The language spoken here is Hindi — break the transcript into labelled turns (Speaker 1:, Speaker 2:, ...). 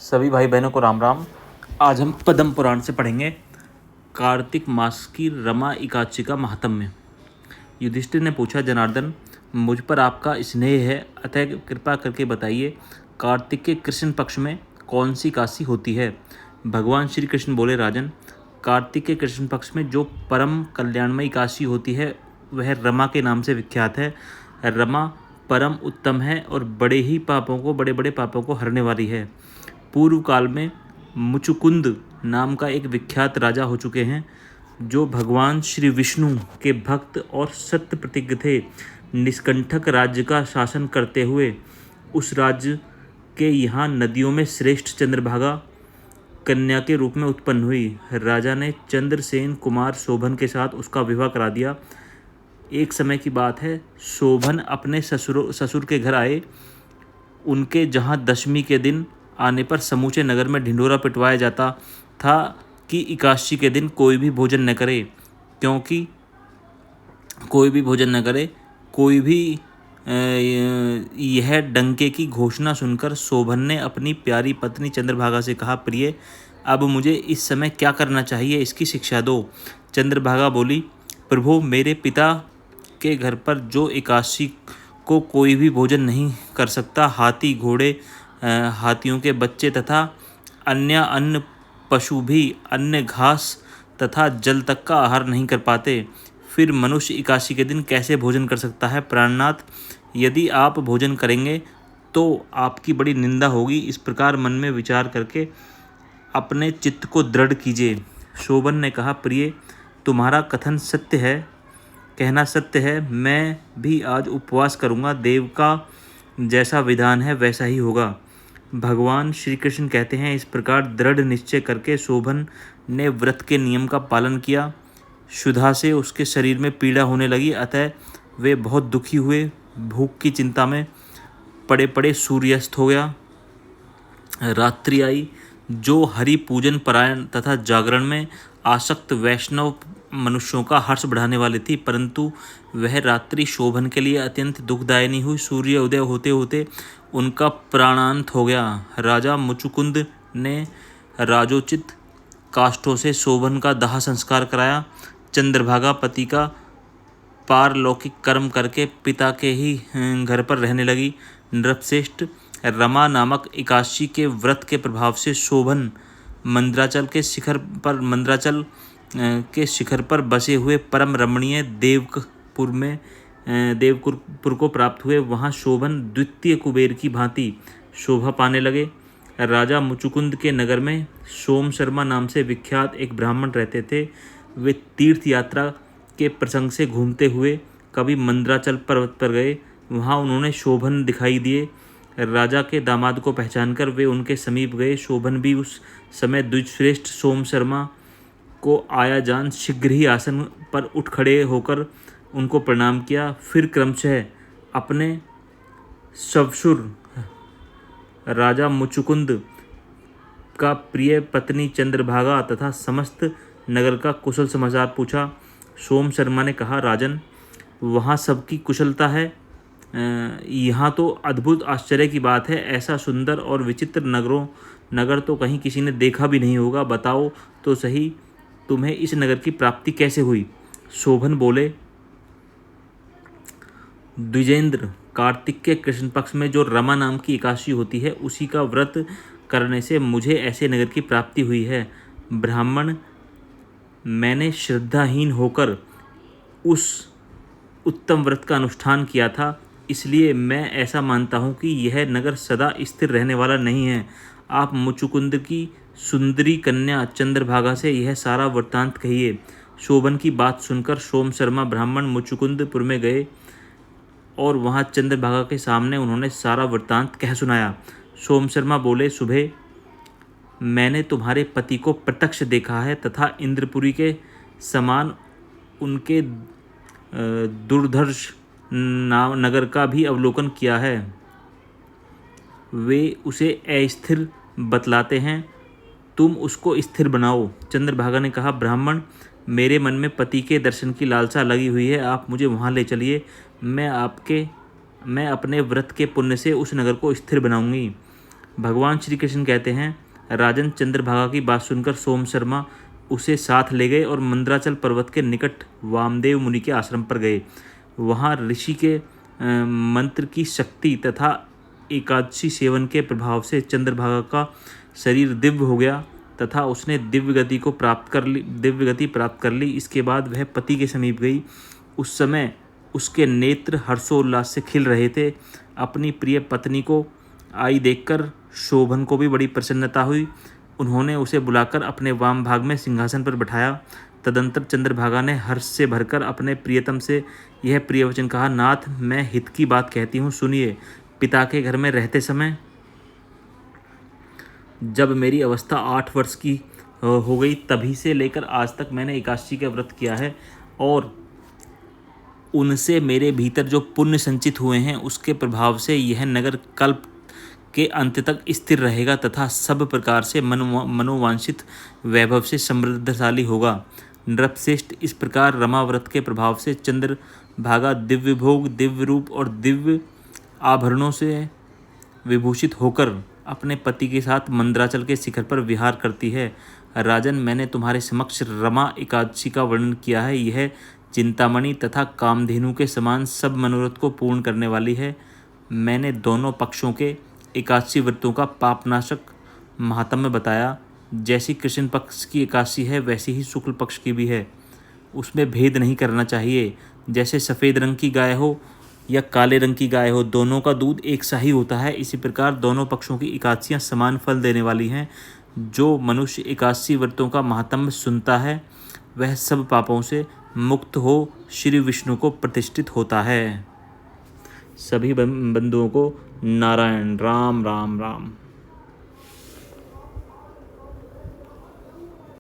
Speaker 1: सभी भाई बहनों को राम राम। आज हम पद्म पुराण से पढ़ेंगे कार्तिक मास की रमा एकादशी का महात्म्य। युधिष्ठिर ने पूछा, जनार्दन, मुझ पर आपका स्नेह है, अतः कृपा करके बताइए, कार्तिक के कृष्ण पक्ष में कौन सी एकादशी होती है। भगवान श्री कृष्ण बोले, राजन, कार्तिक के कृष्ण पक्ष में जो परम कल्याणमयी एकादशी होती है वह रमा के नाम से विख्यात है। रमा परम उत्तम है और बड़े बड़े पापों को हरने वाली है। पूर्व काल में मुचुकुंद नाम का एक विख्यात राजा हो चुके हैं, जो भगवान श्री विष्णु के भक्त और सत्य प्रतिज्ञ थे। निष्कंठक राज्य का शासन करते हुए उस राज्य के यहाँ नदियों में श्रेष्ठ चंद्रभागा कन्या के रूप में उत्पन्न हुई। राजा ने चंद्रसेन कुमार शोभन के साथ उसका विवाह करा दिया। एक समय की बात है, शोभन अपने ससुर के घर आए। उनके जहाँ दशमी के दिन आने पर समूचे नगर में ढिंढोरा पिटवाया जाता था कि एकादशी के दिन कोई भी भोजन न करे, क्योंकि कोई भी यह डंके की घोषणा सुनकर शोभन ने अपनी प्यारी पत्नी चंद्रभागा से कहा, प्रिय, अब मुझे इस समय क्या करना चाहिए, इसकी शिक्षा दो। चंद्रभागा बोली, प्रभु, मेरे पिता के घर पर जो एकादशी को कोई भी भोजन नहीं कर सकता, हाथी घोड़े, हाथियों के बच्चे तथा अन्य पशु भी अन्य घास तथा जल तक का आहार नहीं कर पाते, फिर मनुष्य एकादशी के दिन कैसे भोजन कर सकता है। प्राणनाथ, यदि आप भोजन करेंगे तो आपकी बड़ी निंदा होगी। इस प्रकार मन में विचार करके अपने चित्त को दृढ़ कीजिए। शोभन ने कहा, प्रिय, तुम्हारा कथन सत्य है, कहना सत्य है। मैं भी आज उपवास करूँगा। देव का जैसा विधान है वैसा ही होगा। भगवान श्री कृष्ण कहते हैं, इस प्रकार दृढ़ निश्चय करके शोभन ने व्रत के नियम का पालन किया। क्षुधा से उसके शरीर में पीड़ा होने लगी, अतः वे बहुत दुखी हुए। भूख की चिंता में पड़े पड़े सूर्यास्त हो गया। रात्रि आई। जो हरि पूजन परायण तथा जागरण में आसक्त वैष्णव मनुष्यों का हर्ष बढ़ाने वाली थी, परंतु वह रात्रि शोभन के लिए अत्यंत दुखदायिनी हुई। सूर्य उदय होते होते उनका प्राणांत हो गया। राजा मुचुकुंद ने राजोचित काष्ठों से शोभन का दाह संस्कार कराया। चंद्रभागा पति का पारलौकिक कर्म करके पिता के ही घर पर रहने लगी। नृपश्रेष्ठ, रमा नामक एकादशी के व्रत के प्रभाव से शोभन मंद्राचल के शिखर पर बसे हुए परम रमणीय देवपुर को प्राप्त हुए। वहाँ शोभन द्वितीय कुबेर की भांति शोभा पाने लगे। राजा मुचुकुंद के नगर में सोम शर्मा नाम से विख्यात एक ब्राह्मण रहते थे। वे तीर्थ यात्रा के प्रसंग से घूमते हुए कभी मंद्राचल पर्वत पर गए। वहाँ उन्होंने शोभन दिखाई दिए। राजा के दामाद को पहचानकर वे उनके समीप गए। शोभन भी उस समय द्विजश्रेष्ठ सोम शर्मा को आया जान शीघ्र ही आसन पर उठ खड़े होकर उनको प्रणाम किया। फिर क्रमशः अपने ससुर राजा मुचुकुंद का प्रिय पत्नी चंद्रभागा तथा समस्त नगर का कुशल समाचार पूछा। सोम शर्मा ने कहा, राजन, वहाँ सबकी कुशलता है, यहाँ तो अद्भुत आश्चर्य की बात है। ऐसा सुंदर और विचित्र नगर तो कहीं किसी ने देखा भी नहीं होगा। बताओ तो सही, तुम्हें इस नगर की प्राप्ति कैसे हुई। शोभन बोले, द्विजेंद्र, कार्तिक के कृष्ण पक्ष में जो रमा नाम की एकादशी होती है, उसी का व्रत करने से मुझे ऐसे नगर की प्राप्ति हुई है। ब्राह्मण, मैंने श्रद्धाहीन होकर उस उत्तम व्रत का अनुष्ठान किया था, इसलिए मैं ऐसा मानता हूँ कि यह नगर सदा स्थिर रहने वाला नहीं है। आप मुचुकुंद की सुंदरी कन्या चंद्रभागा से यह सारा वृत्तांत कहिए। शोभन की बात सुनकर सोम शर्मा ब्राह्मण मुचुकुंदपुर में गए और वहाँ चंद्रभागा के सामने उन्होंने सारा वृत्तांत कह सुनाया। सोम शर्मा बोले, सुबह मैंने तुम्हारे पति को प्रत्यक्ष देखा है तथा इंद्रपुरी के समान उनके दुर्धर्ष नगर का भी अवलोकन किया है। वे उसे अस्थिर बतलाते हैं, तुम उसको स्थिर बनाओ। चंद्रभागा ने कहा, ब्राह्मण, मेरे मन में पति के दर्शन की लालसा लगी हुई है, आप मुझे वहाँ ले चलिए। मैं अपने व्रत के पुण्य से उस नगर को स्थिर बनाऊंगी। भगवान श्री कृष्ण कहते हैं, राजन, चंद्रभागा की बात सुनकर सोम शर्मा उसे साथ ले गए और मंद्राचल पर्वत के निकट वामदेव मुनि के आश्रम पर गए। वहाँ ऋषि के मंत्र की शक्ति तथा एकादशी सेवन के प्रभाव से चंद्रभागा का शरीर दिव्य हो गया तथा उसने दिव्य गति प्राप्त कर ली। इसके बाद वह पति के समीप गई। उस समय उसके नेत्र हर्षोल्लास से खिल रहे थे। अपनी प्रिय पत्नी को आई देखकर शोभन को भी बड़ी प्रसन्नता हुई। उन्होंने उसे बुलाकर अपने वाम भाग में सिंहासन पर बैठाया। तदंतर चंद्रभागा ने हर्ष से भरकर अपने प्रियतम से यह प्रिय वचन कहा, नाथ, मैं हित की बात कहती हूँ, सुनिए। पिता के घर में रहते समय जब मेरी अवस्था 8 वर्ष की हो गई, तभी से लेकर आज तक मैंने एकादशी का व्रत किया है और उनसे मेरे भीतर जो पुण्य संचित हुए हैं उसके प्रभाव से यह नगर कल्प के अंत तक स्थिर रहेगा तथा सब प्रकार से मनोवांछित वैभव से समृद्धशाली होगा। नृपश्रेष्ठ, इस प्रकार रमा व्रत के प्रभाव से चंद्रभागा दिव्य भोग, दिव्य रूप और दिव्य आभरणों से विभूषित होकर अपने पति के साथ मंद्राचल के शिखर पर विहार करती है। राजन, मैंने तुम्हारे समक्ष रमा एकादशी का वर्णन किया है। यह चिंतामणि तथा कामधेनु के समान सब मनोरथ को पूर्ण करने वाली है। मैंने दोनों पक्षों के एकादशी व्रतों का पापनाशक महात्म्य बताया। जैसी कृष्ण पक्ष की एकादशी है वैसी ही शुक्ल पक्ष की भी है। उसमें भेद नहीं करना चाहिए। जैसे सफ़ेद रंग की गाय हो या काले रंग की गाय हो, दोनों का दूध एक सा ही होता है। इसी प्रकार दोनों पक्षों की एकादशियाँ समान फल देने वाली हैं। जो मनुष्य एकादशी व्रतों का महात्म्य सुनता है वह सब पापों से मुक्त हो श्री विष्णु को प्रतिष्ठित होता है। सभी बंधुओं को नारायण। राम राम राम।